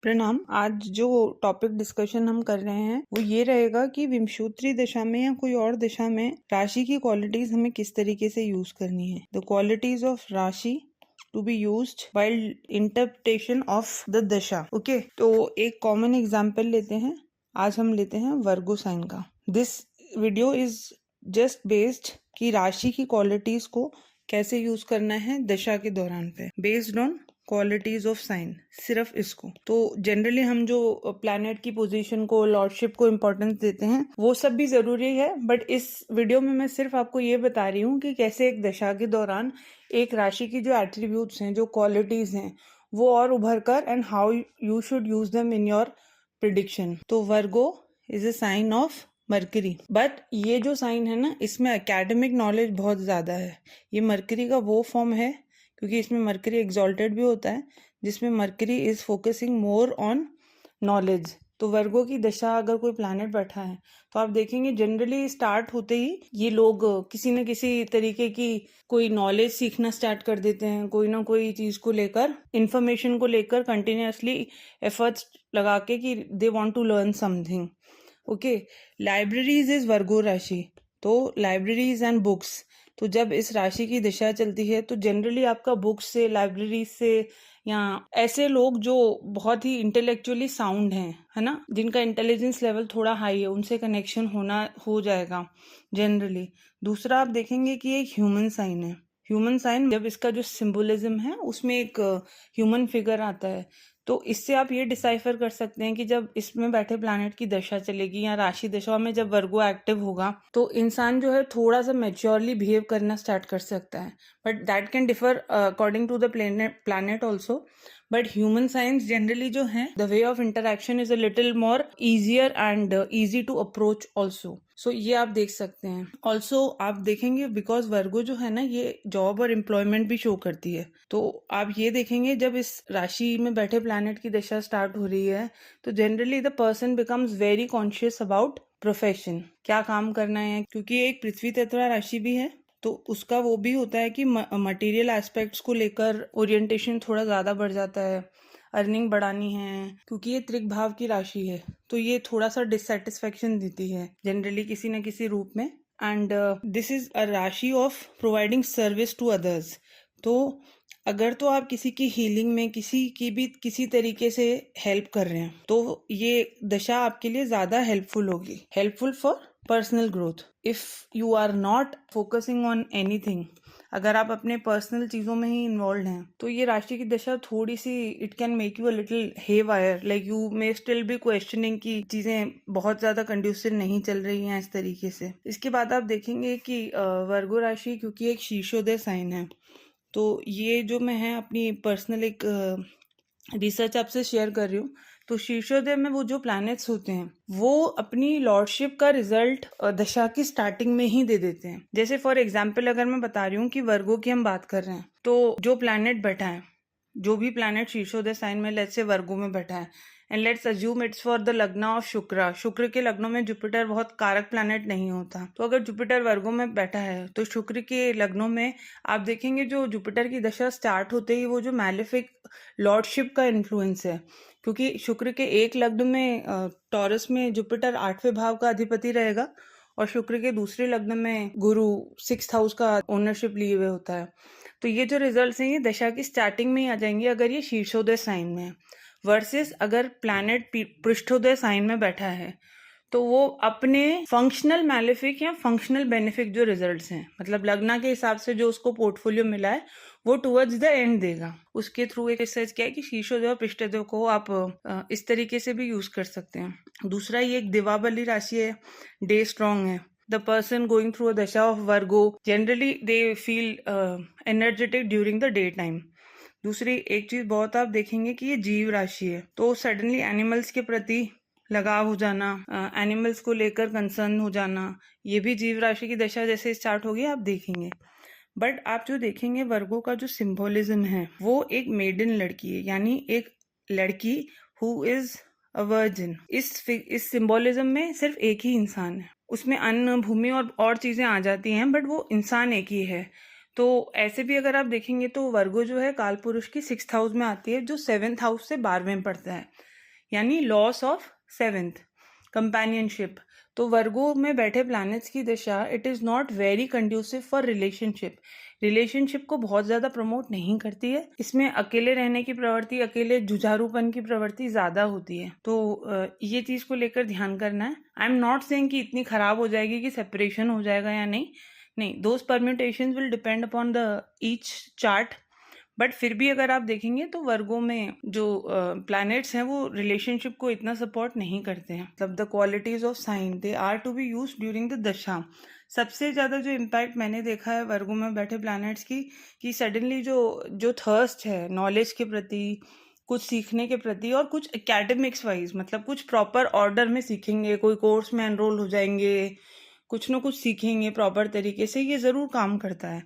प्रणाम। आज जो टॉपिक डिस्कशन हम कर रहे हैं वो ये रहेगा कि विषुवत दिशा में या कोई और दिशा में राशि की क्वालिटीज हमें किस तरीके से यूज करनी है। The qualities of rashi to be used while interpretation of the disha. Okay, तो एक कॉमन एग्जांपल लेते हैं। आज हम लेते हैं वर्गो साइन का। This video is just based कि राशि की क्वालिटीज को कैसे यूज करना है दशा के दौरान पे, based on qualities of sign, सिर्फ इसको। तो जनरली हम जो प्लैनेट की पोजीशन को, लॉर्डशिप को इम्पोर्टेंस देते हैं वो सब भी जरूरी है, बट इस वीडियो में मैं सिर्फ आपको ये बता रही हूँ कि कैसे एक दशा के दौरान एक राशि की जो एट्रीब्यूट्स हैं, जो क्वालिटीज हैं, वो और उभर कर and how you should use them in your prediction. तो Virgo is a sign of Mercury, but ये जो साइन है ना, इसमें एकेडमिक नॉलेज बहुत ज्यादा है। ये मरकरी का वो फॉर्म है क्योंकि इसमें मरकरी एग्जॉल्टेड भी होता है, जिसमें mercury is focusing more on knowledge. तो वर्गो की दशा अगर कोई प्लैनेट बैठा है तो आप देखेंगे जनरली स्टार्ट होते ही ये लोग किसी न किसी तरीके की कोई नॉलेज सीखना स्टार्ट कर देते हैं, कोई ना कोई चीज को लेकर, इंफॉर्मेशन को लेकर कंटिन्यूअसली एफर्ट्स लगा के कि they want to learn something. Okay, libraries is Virgo rashi. तो लाइब्रेरीज एंड बुक्स, तो जब इस राशि की दिशा चलती है तो जनरली आपका बुक्स से, लाइब्रेरी से, या ऐसे लोग जो बहुत ही इंटेलेक्चुअली साउंड हैं, है ना, जिनका इंटेलिजेंस लेवल थोड़ा हाई है, उनसे कनेक्शन हो जाएगा जनरली। दूसरा आप देखेंगे कि एक ह्यूमन साइन है। ह्यूमन साइन, जब इसका जो सिंबोलिज्म है उसमें एक ह्यूमन फिगर आता है, तो इससे आप ये डिसाइफर कर सकते हैं कि जब इसमें बैठे प्लैनेट की दशा चलेगी या राशि दशा में जब वर्गो एक्टिव होगा तो इंसान जो है थोड़ा सा मैच्योरली बिहेव करना स्टार्ट कर सकता है, but that can differ according to the planet also. But human science generally जो है, the way of interaction is a little more easier and easy to approach also. So ये आप देख सकते हैं। ऑल्सो आप देखेंगे बिकॉज वर्गो जो है ना, ये जॉब और एम्प्लॉयमेंट भी शो करती है। तो आप ये देखेंगे जब इस राशि में बैठे प्लैनेट की दशा स्टार्ट हो रही है तो generally the person becomes very conscious about profession, क्या काम करना है, क्योंकि एक पृथ्वी तत्व राशि भी है तो उसका वो भी होता है कि मटेरियल एस्पेक्ट्स को लेकर ओरिएंटेशन थोड़ा ज्यादा बढ़ जाता है, अर्निंग बढ़ानी है, क्योंकि ये त्रिक भाव की राशि है तो ये थोड़ा सा डिससेटिस्फेक्शन देती है जनरली किसी न किसी रूप में। And this is a rashi of providing service to others. तो अगर तो आप किसी की हीलिंग में, किसी की भी किसी तरीके से हेल्प कर रहे हैं तो ये दशा आपके लिए ज्यादा हेल्पफुल होगी, helpful for personal growth. If you are not focusing on anything, अगर आप अपने पर्सनल चीजों में ही इन्वॉल्व हैं तो ये राशि की दशा थोड़ी सी, it can make you a little haywire, like you may still be questioning कि चीजें बहुत ज्यादा कंड्यूसिव नहीं चल रही हैं इस तरीके से। इसके बाद आप देखेंगे कि वर्गो राशि क्योंकि एक शीर्षोदय साइन है, तो ये जो मैं है अपनी पर्सनल एक रिसर्च आपसे शेयर कर रही हूँ। तो शीर्षोदय में वो जो प्लैनेट्स होते हैं वो अपनी लॉर्डशिप का रिजल्ट दशा की स्टार्टिंग में ही दे देते हैं। जैसे फॉर एग्जाम्पल अगर मैं बता रही हूँ कि वर्गो की हम बात कर रहे हैं, तो जो प्लैनेट बैठा है, जो भी प्लैनेट शीर्षोदय साइन में, लेट्स से वर्गो में बैठा है, and let's assume it's for the लग्न ऑफ शुक्र। शुक्र के लग्नों में जुपिटर बहुत कारक प्लैनेट नहीं होता, तो अगर जुपिटर वर्गो में बैठा है तो शुक्र के लग्नों में आप देखेंगे जो जुपिटर की दशा स्टार्ट होते ही वो जो मैलेफिक लॉर्डशिप का इन्फ्लुएंस है, क्योंकि शुक्र के एक लग्न में टॉरस में जुपिटर 8वें भाव का अधिपति रहेगा और शुक्र के दूसरे लग्न में गुरु 6th हाउस का ओनरशिप लिए हुए होता है। तो ये जो रिजल्ट्स हैं ये दशा की स्टार्टिंग में ही आ जाएंगे अगर ये शीर्षोदय साइन में है, वर्सेस अगर प्लैनेट पृष्ठोदय साइन में बैठा है तो वो अपने फंक्शनल मैलेफिक या फंक्शनल बेनिफिक जो रिजल्ट्स हैं, मतलब लग्न के हिसाब से जो उसको पोर्टफोलियो मिला है वो टुवर्ड्स द एंड देगा। उसके थ्रू एक रिसर्च किया है कि शीर्षोदय और पृष्ठोदय को आप इस तरीके से भी यूज कर सकते हैं। दूसरा, ये एक दिवाबली राशि है, डे स्ट्रॉन्ग है। The person going through a दशा of Virgo generally they feel energetic during the day time. दूसरी एक चीज बहुत आप देखेंगे कि ये जीव राशि है, तो सडनली एनिमल्स के प्रति लगाव हो जाना, एनिमल्स को लेकर कंसर्न हो जाना, ये भी जीव राशि की दशा जैसे स्टार्ट होगी आप देखेंगे। बट आप जो देखेंगे वर्गो का जो सिंबोलिज्म है वो एक मेडन लड़की है, यानी एक लड़की हु इज अ वर्जिन। इस सिंबोलिज्म में सिर्फ एक ही इंसान है, उसमें अन्न, भूमि और चीजें आ जाती हैं, बट वो इंसान एक ही है। तो ऐसे भी अगर आप देखेंगे तो वर्गो जो है काल पुरुष की 6th हाउस में आती है, जो 7th हाउस से 12वें पड़ता है। यानी लॉस ऑफ 7th कंपेनियनशिप। तो वर्गो में बैठे प्लैनेट्स की दिशा it is not very conducive for relationship को बहुत ज़्यादा प्रमोट नहीं करती है। इसमें अकेले रहने की प्रवृत्ति, अकेले जुझारूपन की प्रवृत्ति ज़्यादा होती है। तो ये चीज़ को लेकर ध्यान करना है। आई एम नॉट सेइंग कि इतनी खराब हो जाएगी कि सेपरेशन हो जाएगा या नहीं, those permutations will depend upon the each chart. But फिर भी अगर आप देखेंगे तो वर्गो में जो प्लैनेट्स हैं वो रिलेशनशिप को इतना सपोर्ट नहीं करते हैं। मतलब the qualities of sign they are to be use during the dasha. सबसे ज़्यादा जो इम्पैक्ट मैंने देखा है वर्गो में बैठे प्लैनेट्स की, कि सडनली जो थर्स्ट है नॉलेज के प्रति, कुछ सीखने के प्रति, और कुछ एकेडमिक्स वाइज, मतलब कुछ प्रॉपर ऑर्डर में सीखेंगे, कोई कोर्स में एनरोल हो जाएंगे, कुछ ना कुछ सीखेंगे प्रॉपर तरीके से, ये ज़रूर काम करता है,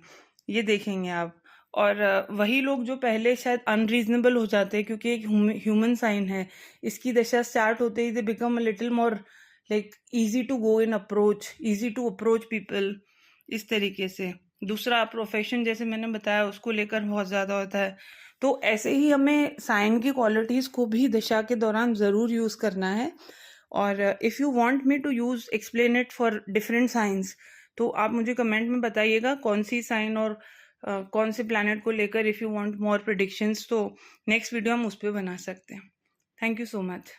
ये देखेंगे आप। और वही लोग जो पहले शायद अनरीजनेबल हो जाते हैं, क्योंकि एक ह्यूमन साइन है, इसकी दशा स्टार्ट होते ही they become a little more like easy to go in approach, easy to approach people, इस तरीके से। दूसरा प्रोफेशन, जैसे मैंने बताया, उसको लेकर बहुत ज़्यादा होता है। तो ऐसे ही हमें साइन की क्वालिटीज़ को भी दशा के दौरान ज़रूर यूज़ करना है। और if you want me to use explain it for different science, तो आप मुझे कमेंट में बताइएगा कौन सी साइन और कौन से प्लैनेट को लेकर if you want more predictions, तो नेक्स्ट वीडियो हम उस पर बना सकते हैं। Thank you so much.